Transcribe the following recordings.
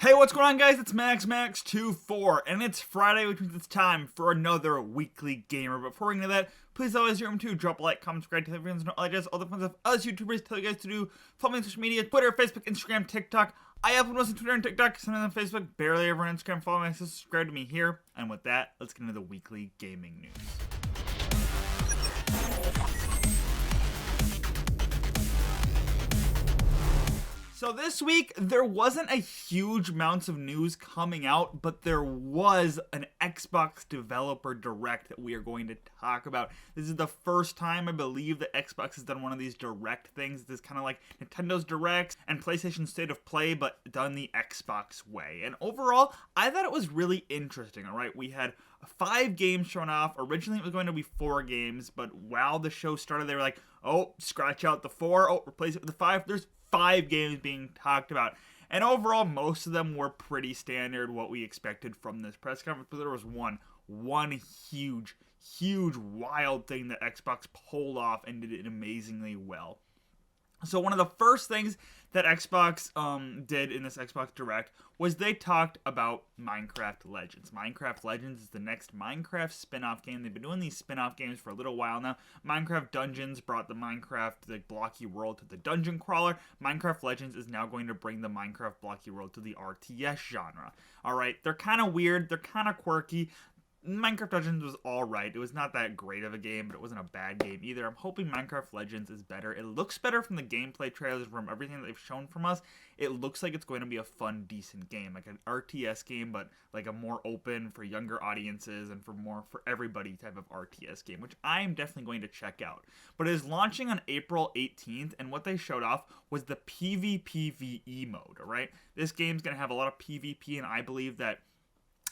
Hey, what's going on, guys? It's Max24, and it's Friday, which means it's time for another weekly gamer. Before we get into that, please always remember to drop a like, comment, subscribe, tell your friends, and all the fun stuff us YouTubers tell you guys to do. Follow me on social media: Twitter, Facebook, Instagram, TikTok. I have most on Twitter and TikTok, sometimes on Facebook, barely ever on Instagram. Follow me, subscribe to me here. And with that, let's get into the weekly gaming news. So this week, there wasn't a huge amounts of news coming out, but there was an Xbox Developer Direct that we are going to talk about. This is the first time, I believe, that Xbox has done one of these direct things. This is kind of like Nintendo's Directs and PlayStation State of Play, but done the Xbox way. And overall, I thought it was really interesting, alright? We had 5 games shown off. Originally, it was going to be 4 games, but while the show started, they were like, oh, scratch out the 4, oh, replace it with the 5. There's 5 games being talked about, and overall most of them were pretty standard, what we expected from this press conference. But there was one huge wild thing that Xbox pulled off and did it amazingly well. So one of the first things that Xbox did in this Xbox Direct was they talked about Minecraft Legends. Minecraft Legends is the next Minecraft spin-off game. They've been doing these spin-off games for a little while now. Minecraft Dungeons brought the Minecraft, the blocky world, to the dungeon crawler. Minecraft Legends is now going to bring the Minecraft blocky world to the RTS genre. Alright, they're kind of weird, they're kind of quirky. Minecraft Legends was alright. It was not that great of a game, but it wasn't a bad game either. I'm hoping Minecraft Legends is better. It looks better from the gameplay trailers, from everything that they've shown from us. It looks like it's going to be a fun, decent game. Like an RTS game, but like a more open for younger audiences and for everybody type of RTS game, which I am definitely going to check out. But it is launching on April 18th, and what they showed off was the PvPvE mode, alright? This game's going to have a lot of PvP, and I believe that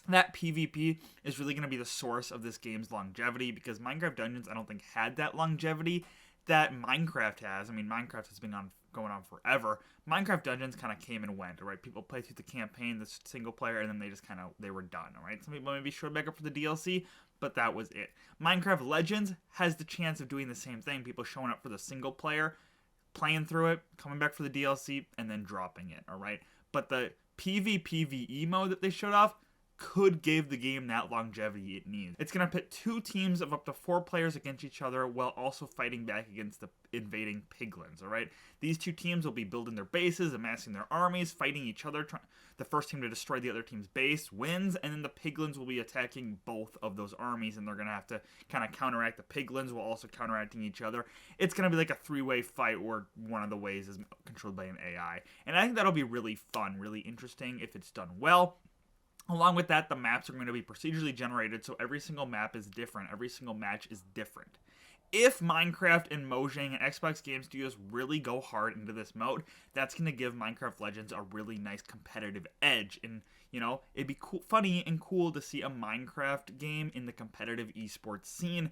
PvP is really going to be the source of this game's longevity, because Minecraft Dungeons, I don't think, had that longevity that Minecraft has. I mean, Minecraft has been going on forever. Minecraft Dungeons kind of came and went, right? People played through the campaign, the single player, and then they were done, all right? Some people maybe showed back up for the DLC, but that was it. Minecraft Legends has the chance of doing the same thing. People showing up for the single player, playing through it, coming back for the DLC, and then dropping it, all right? But the PvPvE mode that they showed off could give the game that longevity it needs. It's going to pit 2 teams of up to 4 players against each other while also fighting back against the invading piglins, alright? These 2 teams will be building their bases, amassing their armies, fighting each other. The first team to destroy the other team's base wins, and then the piglins will be attacking both of those armies, and they're going to have to kind of counteract the piglins while also counteracting each other. It's going to be like a 3-way fight where one of the ways is controlled by an AI. And I think that'll be really fun, really interesting if it's done well. Along with that, the maps are going to be procedurally generated, so every single map is different. Every single match is different. If Minecraft and Mojang and Xbox Game Studios really go hard into this mode, that's going to give Minecraft Legends a really nice competitive edge. And, you know, it'd be cool, funny and cool to see a Minecraft game in the competitive esports scene.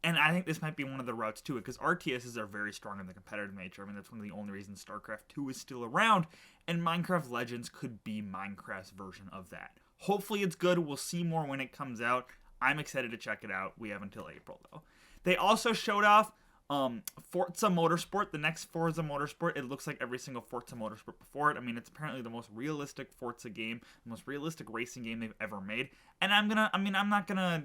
And I think this might be one of the routes to it, because RTSs are very strong in the competitive nature. I mean, that's one of the only reasons StarCraft 2 is still around, and Minecraft Legends could be Minecraft's version of that. Hopefully it's good. We'll see more when it comes out. I'm excited to check it out. We have until April, though. They also showed off Forza Motorsport, the next Forza Motorsport. It looks like every single Forza Motorsport before it. I mean, it's apparently the most realistic Forza game, the most realistic racing game they've ever made. And I'm not gonna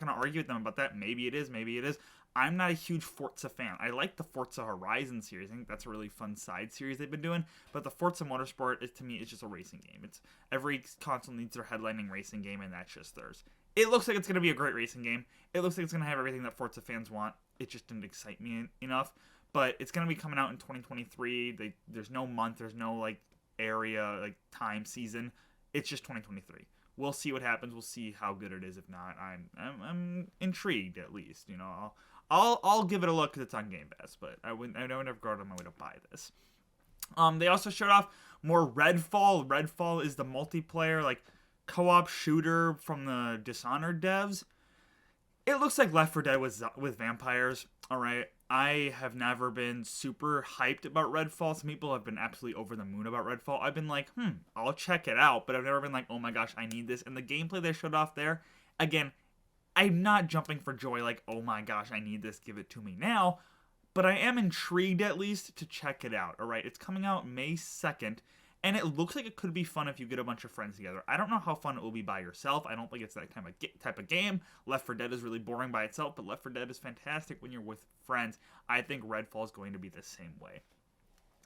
argue with them about that. Maybe it is, maybe it is. I'm not a huge Forza fan. I like the Forza Horizon series. I think that's a really fun side series they've been doing. But the Forza Motorsport, to me, is just a racing game. It's every console needs their headlining racing game, and that's just theirs. It looks like it's going to be a great racing game. It looks like it's going to have everything that Forza fans want. It just didn't excite me enough. But it's going to be coming out in 2023. There's no month. There's no, like, area, like, time, season. It's just 2023. We'll see what happens. We'll see how good it is. If not, I'm intrigued, at least. You know, I'll give it a look because it's on Game Pass. But I would never go out of my way to buy this. They also showed off more Redfall. Redfall is the multiplayer, like, co-op shooter from the Dishonored devs. It looks like Left 4 Dead with vampires. Alright, I have never been super hyped about Redfall. Some people have been absolutely over the moon about Redfall. I've been like, I'll check it out, but I've never been like, oh my gosh, I need this. And the gameplay they showed off there, again, I'm not jumping for joy like, oh my gosh, I need this, give it to me now. But I am intrigued, at least, to check it out. Alright, it's coming out May 2nd. And it looks like it could be fun if you get a bunch of friends together. I don't know how fun it will be by yourself. I don't think it's that type of game. Left 4 Dead is really boring by itself, but Left 4 Dead is fantastic when you're with friends. I think Redfall is going to be the same way.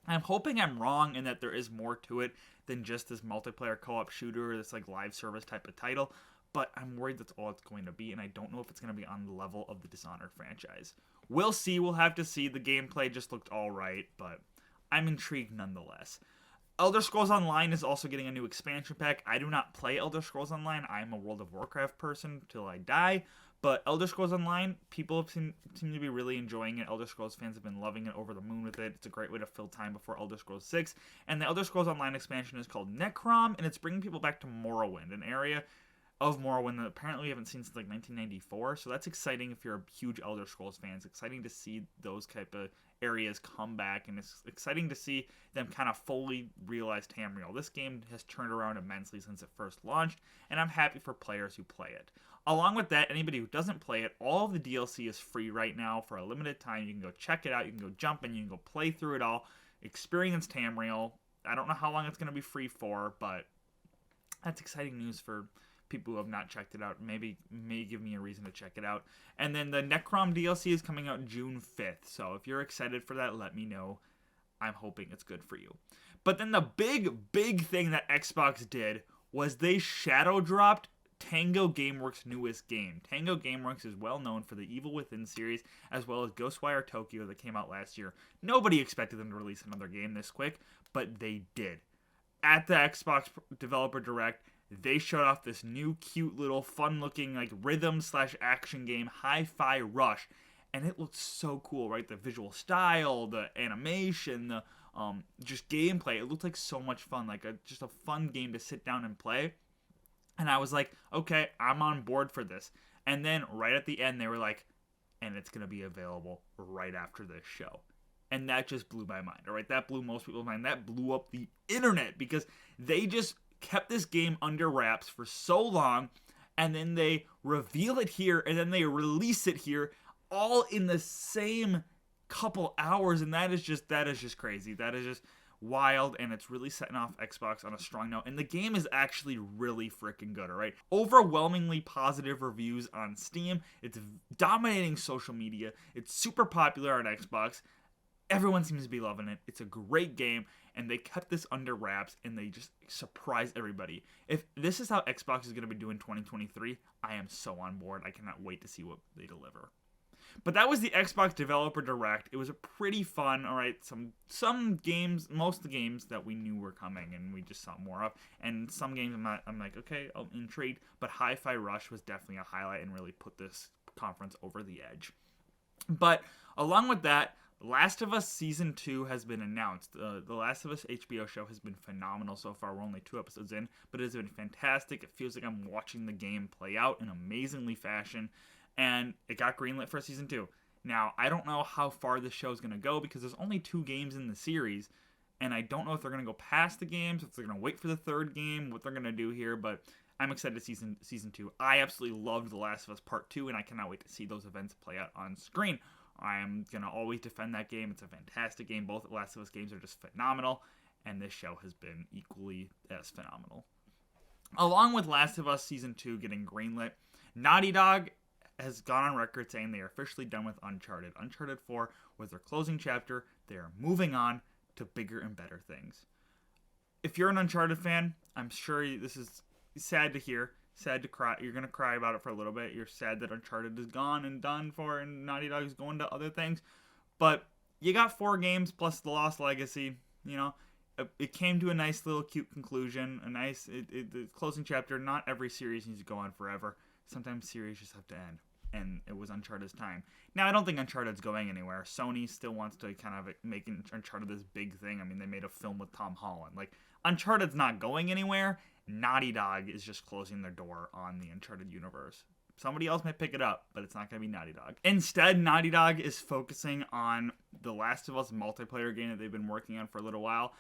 I'm hoping I'm wrong and that there is more to it than just this multiplayer co-op shooter or this like live service type of title, but I'm worried that's all it's going to be, and I don't know if it's going to be on the level of the Dishonored franchise. We'll see. We'll have to see. The gameplay just looked all right, but I'm intrigued nonetheless. Elder Scrolls Online is also getting a new expansion pack. I do not play Elder Scrolls Online. I'm a World of Warcraft person till I die. But Elder Scrolls Online, people seem to be really enjoying it. Elder Scrolls fans have been loving it, over the moon with it. It's a great way to fill time before Elder Scrolls 6. And the Elder Scrolls Online expansion is called Necrom, and it's bringing people back to Morrowind, an area of Morrowind that apparently we haven't seen since like 1994. So that's exciting if you're a huge Elder Scrolls fan. It's exciting to see those type of areas come back, and it's exciting to see them kind of fully realize Tamriel. This game has turned around immensely since it first launched, and I'm happy for players who play it. Along with that, anybody who doesn't play it, all of the DLC is free right now for a limited time. You can go check it out. You can go jump in. You can go play through it all. Experience Tamriel. I don't know how long it's going to be free for, but that's exciting news for people who have not checked it out. Maybe give me a reason to check it out. And then the Necrom DLC is coming out June 5th. So if you're excited for that, let me know. I'm hoping it's good for you. But then the big thing that Xbox did was they shadow dropped Tango Gameworks' newest game. Tango Gameworks is well known for the Evil Within series, as well as Ghostwire Tokyo that came out last year. Nobody expected them to release another game this quick, but they did. At the Xbox Developer Direct, they showed off this new cute little fun-looking like rhythm/action game, Hi-Fi Rush, and it looks so cool, right? The visual style, the animation, the just gameplay. It looked like so much fun, like just a fun game to sit down and play. And I was like, okay, I'm on board for this. And then right at the end, they were like, and it's going to be available right after this show. And that just blew my mind, all right? That blew most people's mind. That blew up the internet because they just kept this game under wraps for so long, and then they reveal it here, and then they release it here, all in the same couple hours, and that is just crazy. That is just wild, and it's really setting off Xbox on a strong note. And the game is actually really freaking good, all right? Overwhelmingly positive reviews on Steam. It's dominating social media. It's super popular on Xbox. Everyone seems to be loving it. It's a great game, and they kept this under wraps, and they just surprised everybody. If this is how Xbox is going to be doing 2023, I am so on board. I cannot wait to see what they deliver. But that was the Xbox Developer Direct. It was a pretty fun, all right, some games, most of the games that we knew were coming, and we just saw more of. And some games I'm like, okay, I'm intrigued. But Hi-Fi Rush was definitely a highlight and really put this conference over the edge. But along with that, Last of Us Season 2 has been announced. The Last of Us HBO show has been phenomenal so far. We're only 2 episodes in, but it has been fantastic. It feels like I'm watching the game play out in amazingly fashion, and it got greenlit for Season 2. Now, I don't know how far this show is going to go because there's only 2 games in the series, and I don't know if they're going to go past the games, if they're going to wait for the 3rd game, what they're going to do here, but I'm excited to see Season 2. I absolutely loved The Last of Us Part 2, and I cannot wait to see those events play out on screen. I am going to always defend that game. It's a fantastic game. Both Last of Us games are just phenomenal, and this show has been equally as phenomenal. Along with Last of Us Season 2 getting greenlit, Naughty Dog has gone on record saying they are officially done with Uncharted. Uncharted 4 was their closing chapter. They are moving on to bigger and better things. If you're an Uncharted fan, I'm sure this is sad to hear. Sad to cry. You're going to cry about it for a little bit. You're sad that Uncharted is gone and done for, and Naughty Dog is going to other things. But you got 4 games plus The Lost Legacy. You know, it came to a nice little cute conclusion. The closing chapter. Not every series needs to go on forever. Sometimes series just have to end. And it was Uncharted's time. Now, I don't think Uncharted's going anywhere. Sony still wants to kind of make Uncharted this big thing. I mean, they made a film with Tom Holland. Like, Uncharted's not going anywhere. Naughty Dog is just closing their door on the Uncharted universe. Somebody else might pick it up, but it's not going to be Naughty Dog. Instead, Naughty Dog is focusing on the Last of Us multiplayer game that they've been working on for a little while.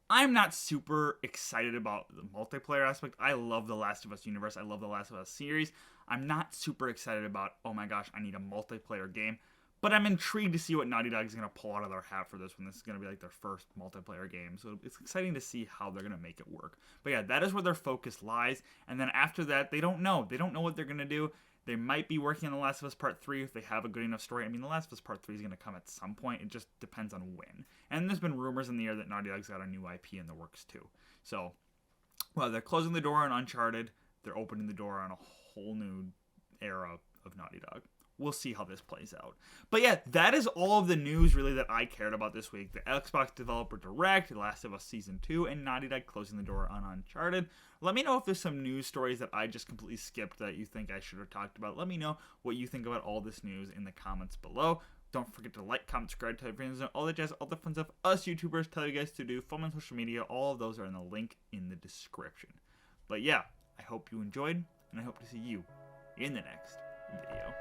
I'm not super excited about the multiplayer aspect. I love the Last of Us universe. I love the Last of Us series. I'm not super excited about, oh my gosh, I need a multiplayer game. But I'm intrigued to see what Naughty Dog is going to pull out of their hat for this one. This is going to be like their first multiplayer game. So it's exciting to see how they're going to make it work. But yeah, that is where their focus lies. And then after that, they don't know. They don't know what they're going to do. They might be working on The Last of Us Part 3 if they have a good enough story. I mean, The Last of Us Part 3 is going to come at some point. It just depends on when. And there's been rumors in the air that Naughty Dog's got a new IP in the works too. So, well, they're closing the door on Uncharted. They're opening the door on a whole new era of Naughty Dog. We'll see how this plays out. But yeah, that is all of the news really that I cared about this week. The Xbox Developer Direct, The Last of Us Season 2, and Naughty Dog closing the door on Uncharted. Let me know if there's some news stories that I just completely skipped that you think I should have talked about. Let me know what you think about all this news in the comments below. Don't forget to like, comment, subscribe, tell your friends, all that jazz, all the fun stuff us YouTubers tell you guys to do. Follow me on social media. All of those are in the link in the description. But yeah, I hope you enjoyed, and I hope to see you in the next video.